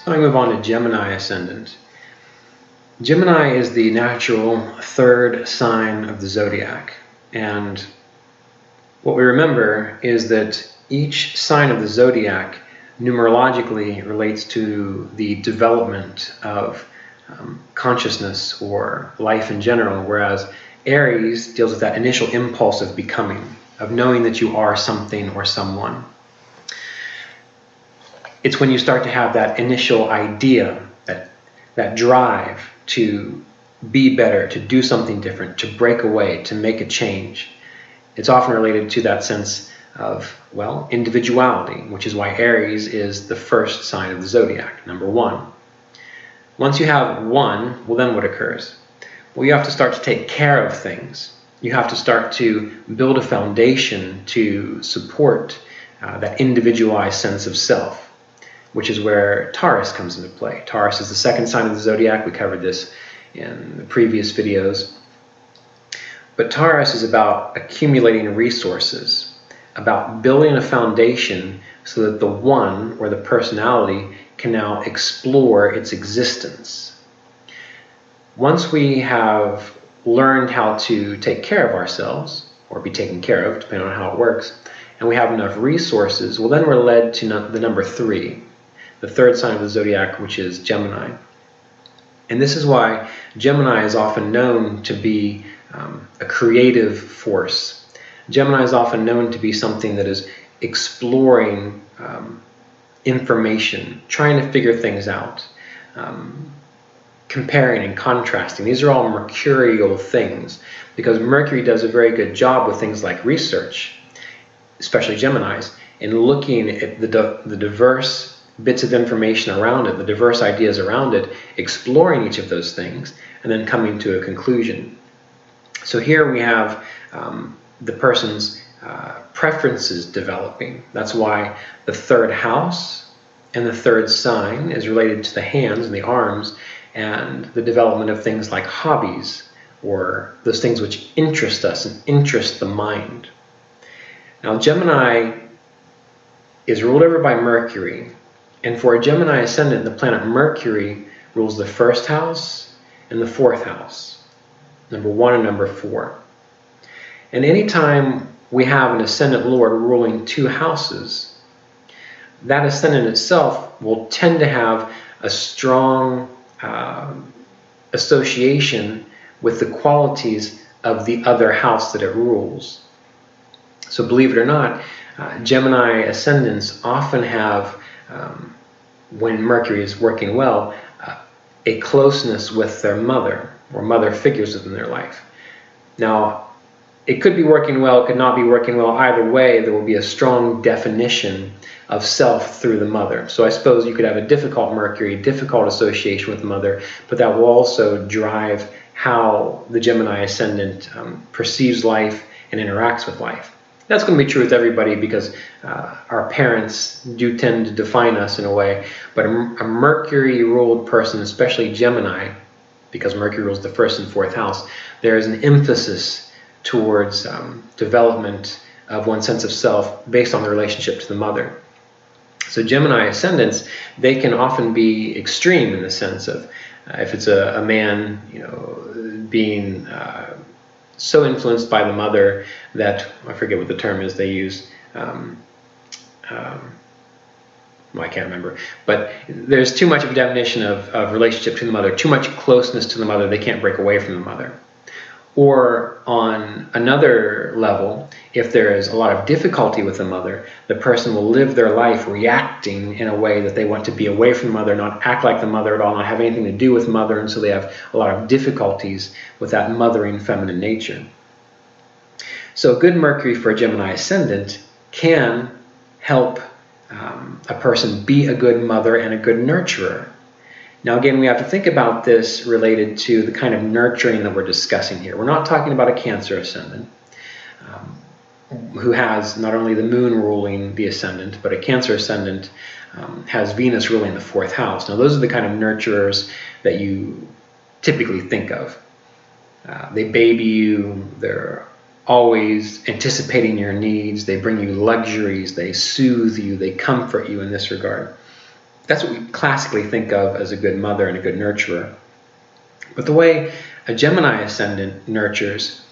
So I move on to Gemini Ascendant. Gemini is the natural third sign of the zodiac. And what we remember is that each sign of the zodiac numerologically relates to the development of consciousness or life in general, whereas Aries deals with that initial impulse of becoming, of knowing that you are something or someone. It's when you start to have that initial idea, that drive to be better, to do something different, to break away, to make a change. It's often related to that sense of, well, individuality, which is why Aries is the first sign of the zodiac, number one. Once you have one, well, then what occurs? Well, you have to start to take care of things. You have to start to build a foundation to support that individualized sense of self, which is where Taurus comes into play. Taurus is the second sign of the zodiac. We covered this in the previous videos. But Taurus is about accumulating resources, about building a foundation so that the one, or the personality, can now explore its existence. Once we have learned how to take care of ourselves, or be taken care of, depending on how it works, and we have enough resources, well, then we're led to the number 3, the third sign of the zodiac, which is Gemini. And this is why Gemini is often known to be a creative force. Gemini is often known to be something that is exploring information, trying to figure things out, comparing and contrasting. These are all mercurial things, because Mercury does a very good job with things like research, especially Gemini's, in looking at the diverse bits of information around it, the diverse ideas around it, exploring each of those things, and then coming to a conclusion. So here we have the person's preferences developing. That's why the third house and the third sign is related to the hands and the arms and the development of things like hobbies, or those things which interest us and interest the mind. Now, Gemini is ruled over by Mercury, and for a Gemini ascendant, the planet Mercury rules the first house and the fourth house, number 1 and number 4. And anytime we have an ascendant lord ruling 2 houses, that ascendant itself will tend to have a strong association with the qualities of the other house that it rules. So believe it or not, Gemini ascendants often have, when Mercury is working well, a closeness with their mother or mother figures within their life. Now, it could be working well, it could not be working well. Either way, there will be a strong definition of self through the mother. So I suppose you could have a difficult Mercury, difficult association with the mother, but that will also drive how the Gemini ascendant perceives life and interacts with life. That's going to be true with everybody, because our parents do tend to define us in a way, but a Mercury-ruled person, especially Gemini, because Mercury rules the first and fourth house, there is an emphasis towards development of one's sense of self based on the relationship to the mother. So Gemini ascendants, they can often be extreme in the sense of, if it's a man, being so influenced by the mother that, I forget what the term is they use, well, I can't remember, but there's too much of a definition of relationship to the mother, too much closeness to the mother, they can't break away from the mother. Or on another level, if there is a lot of difficulty with the mother, the person will live their life reacting in a way that they want to be away from the mother, not act like the mother at all, not have anything to do with mother, and so they have a lot of difficulties with that mothering feminine nature. So good Mercury for a Gemini ascendant can help a person be a good mother and a good nurturer. Now again, we have to think about this related to the kind of nurturing that we're discussing here. We're not talking about a Cancer ascendant who has not only the moon ruling the ascendant, but a Cancer ascendant has Venus ruling the fourth house. Now those are the kind of nurturers that you typically think of. They baby you, they're always anticipating your needs, they bring you luxuries, they soothe you, they comfort you in this regard. That's what we classically think of as a good mother and a good nurturer. But the way a Gemini Ascendant nurtures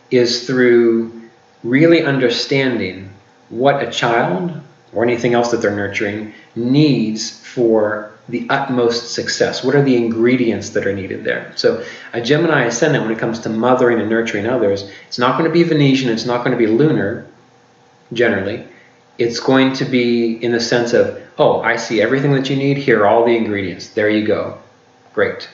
is through really understanding what a child or anything else that they're nurturing needs for the utmost success. What are the ingredients that are needed there? So a Gemini Ascendant, when it comes to mothering and nurturing others, it's not going to be Venusian, it's not going to be lunar, generally. It's going to be in the sense of, oh, I see everything that you need, here are all the ingredients, there you go, great.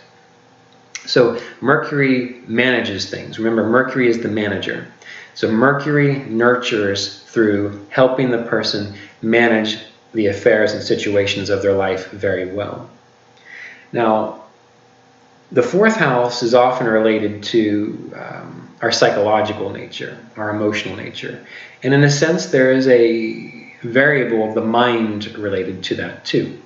So Mercury manages things. Remember, Mercury is the manager. So Mercury nurtures through helping the person manage the affairs and situations of their life very well. Now, the fourth house is often related to our psychological nature, our emotional nature. And in a sense, there is a variable of the mind related to that too.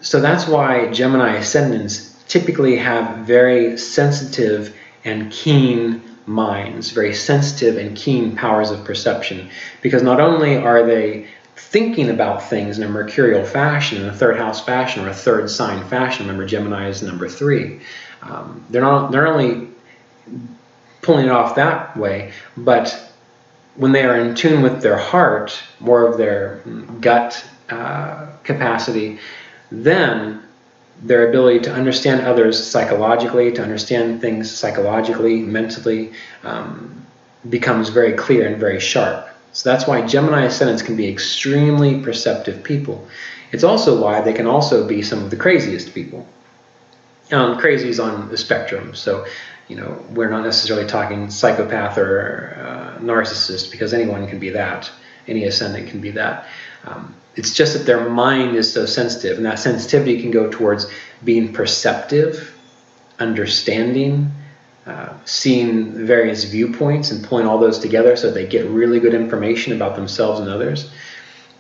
So that's why Gemini Ascendants typically have very sensitive and keen minds, very sensitive and keen powers of perception, because not only are they thinking about things in a mercurial fashion, in a third house fashion, or a third sign fashion. Remember, Gemini is number 3. They're not only pulling it off that way, but when they are in tune with their heart, more of their gut capacity, then their ability to understand others psychologically, to understand things psychologically, mentally, becomes very clear and very sharp. So that's why Gemini Ascendants can be extremely perceptive people. It's also why they can also be some of the craziest people. Crazy is on the spectrum, so we're not necessarily talking psychopath or narcissist, because anyone can be that. Any ascendant can be that. It's just that their mind is so sensitive, and that sensitivity can go towards being perceptive, understanding, seeing various viewpoints and pulling all those together so they get really good information about themselves and others.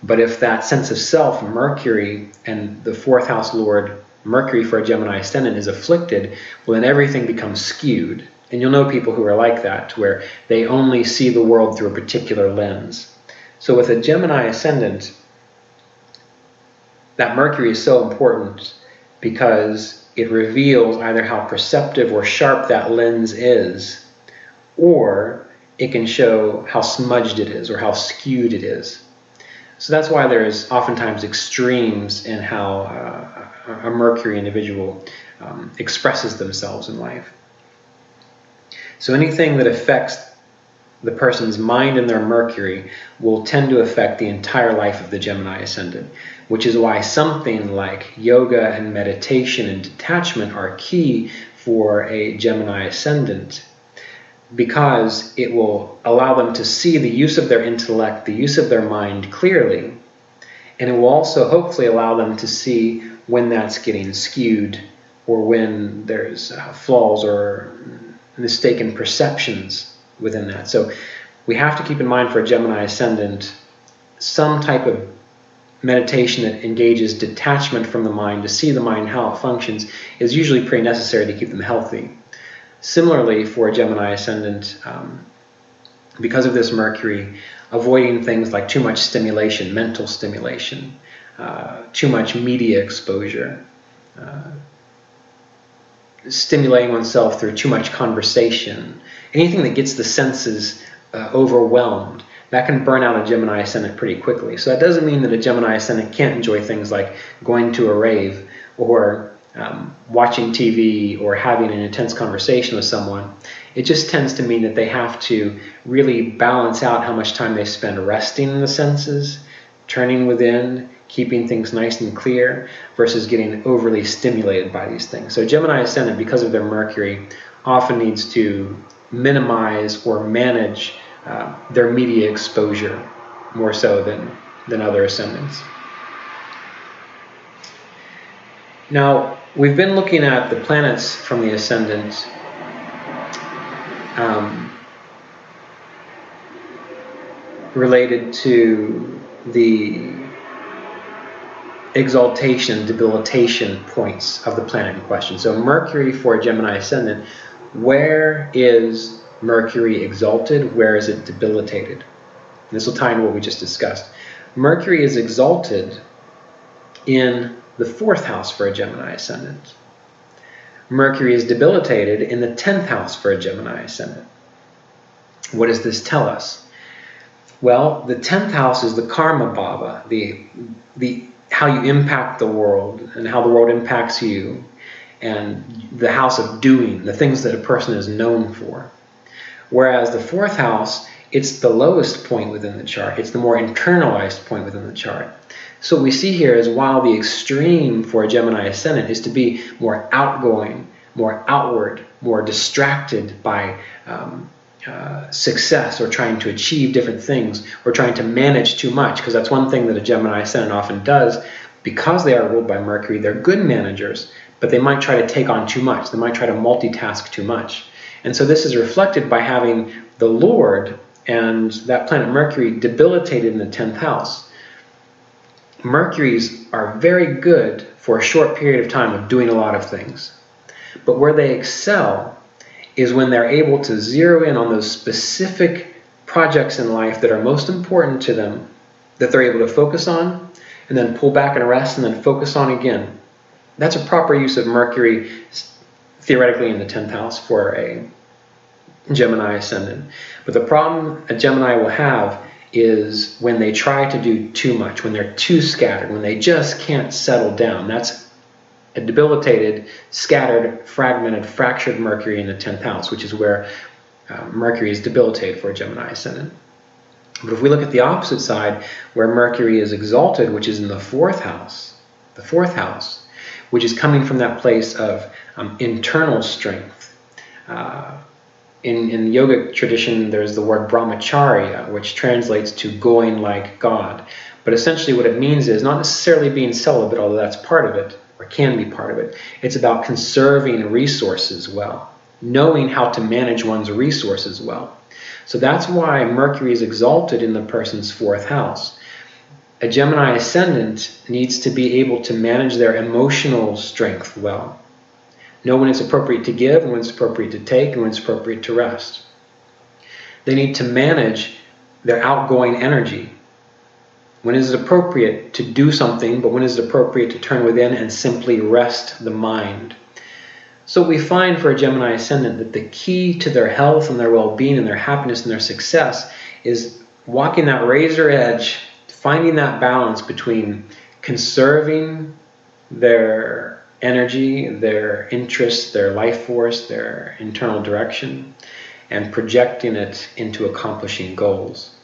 But if that sense of self, Mercury, and the fourth house lord, Mercury for a Gemini Ascendant, is afflicted, well, then everything becomes skewed. And you'll know people who are like that, where they only see the world through a particular lens. So with a Gemini Ascendant, that Mercury is so important because it reveals either how perceptive or sharp that lens is, or it can show how smudged it is or how skewed it is. So that's why there's oftentimes extremes in how a Mercury individual expresses themselves in life. So anything that affects the person's mind and their Mercury will tend to affect the entire life of the Gemini Ascendant, which is why something like yoga and meditation and detachment are key for a Gemini Ascendant, because it will allow them to see the use of their intellect, the use of their mind clearly, and it will also hopefully allow them to see when that's getting skewed, or when there's flaws or mistaken perceptions within that. So we have to keep in mind for a Gemini Ascendant, some type of meditation that engages detachment from the mind to see the mind, how it functions, is usually pretty necessary to keep them healthy. Similarly, for a Gemini Ascendant, because of this Mercury, avoiding things like too much stimulation, mental stimulation, too much media exposure, stimulating oneself through too much conversation, anything that gets the senses overwhelmed, that can burn out a Gemini Ascendant pretty quickly. So that doesn't mean that a Gemini Ascendant can't enjoy things like going to a rave, or watching TV, or having an intense conversation with someone. It just tends to mean that they have to really balance out how much time they spend resting in the senses, turning within, keeping things nice and clear, versus getting overly stimulated by these things. So Gemini Ascendant, because of their Mercury, often needs to minimize or manage their media exposure more so than other ascendants. Now, we've been looking at the planets from the ascendant related to the exaltation, debilitation points of the planet in question. So Mercury for a Gemini Ascendant, where is Mercury exalted? Where is it debilitated? This will tie into what we just discussed. Mercury is exalted in the 4th house for a Gemini Ascendant. Mercury is debilitated in the 10th house for a Gemini Ascendant. What does this tell us? Well, the 10th house is the karma bhava, the how you impact the world and how the world impacts you, and the house of doing, the things that a person is known for. Whereas the 4th house, it's the lowest point within the chart. It's the more internalized point within the chart. So what we see here is while the extreme for a Gemini Ascendant is to be more outgoing, more outward, more distracted by success or trying to achieve different things or trying to manage too much, because that's one thing that a Gemini Ascendant often does. Because they are ruled by Mercury, they're good managers, but they might try to take on too much. They might try to multitask too much. And so this is reflected by having the Lord and that planet Mercury debilitated in the 10th house. Mercuries are very good for a short period of time of doing a lot of things. But where they excel is when they're able to zero in on those specific projects in life that are most important to them, that they're able to focus on, and then pull back and rest, and then focus on again. That's a proper use of Mercury, theoretically, in the 10th house for a Gemini Ascendant. But the problem a Gemini will have is when they try to do too much, when they're too scattered, when they just can't settle down. That's a debilitated, scattered, fragmented, fractured Mercury in the 10th house, which is where Mercury is debilitated for a Gemini Ascendant. But if we look at the opposite side, where Mercury is exalted, which is in the 4th house, which is coming from that place of internal strength. In the yogic tradition, there's the word brahmacharya, which translates to going like God. But essentially what it means is not necessarily being celibate, although that's part of it, or can be part of it. It's about conserving resources well, knowing how to manage one's resources well. So that's why Mercury is exalted in the person's 4th house. A Gemini Ascendant needs to be able to manage their emotional strength well. Know when it's appropriate to give, and when it's appropriate to take, and when it's appropriate to rest. They need to manage their outgoing energy. When is it appropriate to do something, but when is it appropriate to turn within and simply rest the mind? So we find for a Gemini Ascendant that the key to their health and their well-being and their happiness and their success is walking that razor edge, finding that balance between conserving their energy, their interests, their life force, their internal direction, and projecting it into accomplishing goals.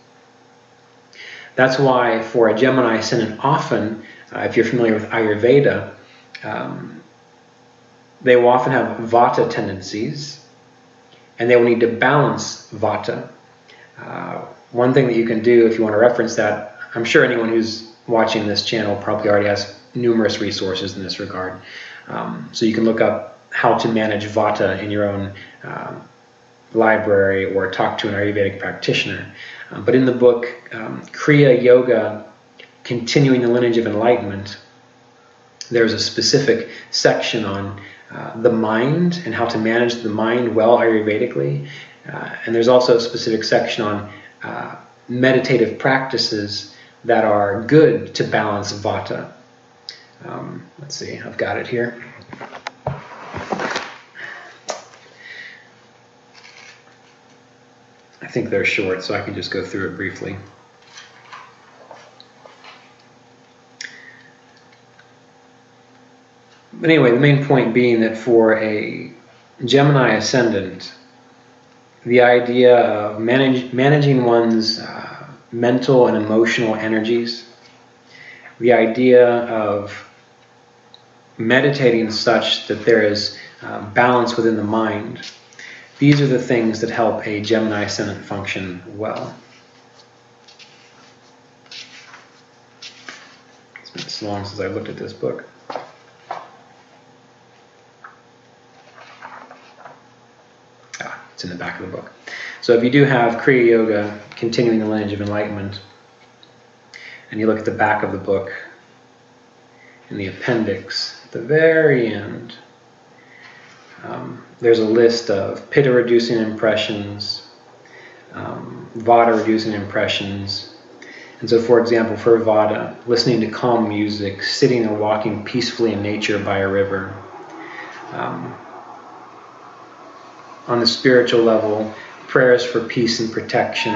That's why for a Gemini Ascendant, often, if you're familiar with Ayurveda, they will often have Vata tendencies, and they will need to balance Vata. One thing that you can do if you want to reference that, I'm sure anyone who's watching this channel probably already has numerous resources in this regard. So you can look up how to manage Vata in your own library or talk to an Ayurvedic practitioner. But in the book, Kriya Yoga, Continuing the Lineage of Enlightenment, there's a specific section on the mind and how to manage the mind well Ayurvedically. And there's also a specific section on meditative practices that are good to balance Vata. Let's see, I've got it here. I think they're short, so I can just go through it briefly. But anyway, the main point being that for a Gemini Ascendant, the idea of managing one's mental and emotional energies, the idea of meditating such that there is balance within the mind, these are the things that help a Gemini Ascendant function well. It's been so long since I've looked at this book. It's in the back of the book. So if you do have Kriya Yoga, Continuing the Lineage of Enlightenment, and you look at the back of the book, in the appendix, at the very end, there's a list of Pitta-reducing impressions, Vata-reducing impressions, and And so, for example, for Vata, listening to calm music, sitting or walking peacefully in nature by a river. On the spiritual level, prayers for peace and protection,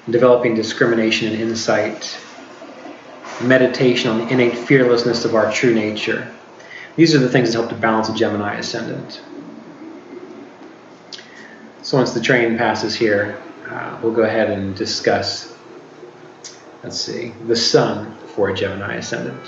developing discrimination and insight, meditation on the innate fearlessness of our true nature. These are the things that help to balance a Gemini Ascendant. So once the train passes here, we'll go ahead and discuss, let's see, the Sun for a Gemini Ascendant.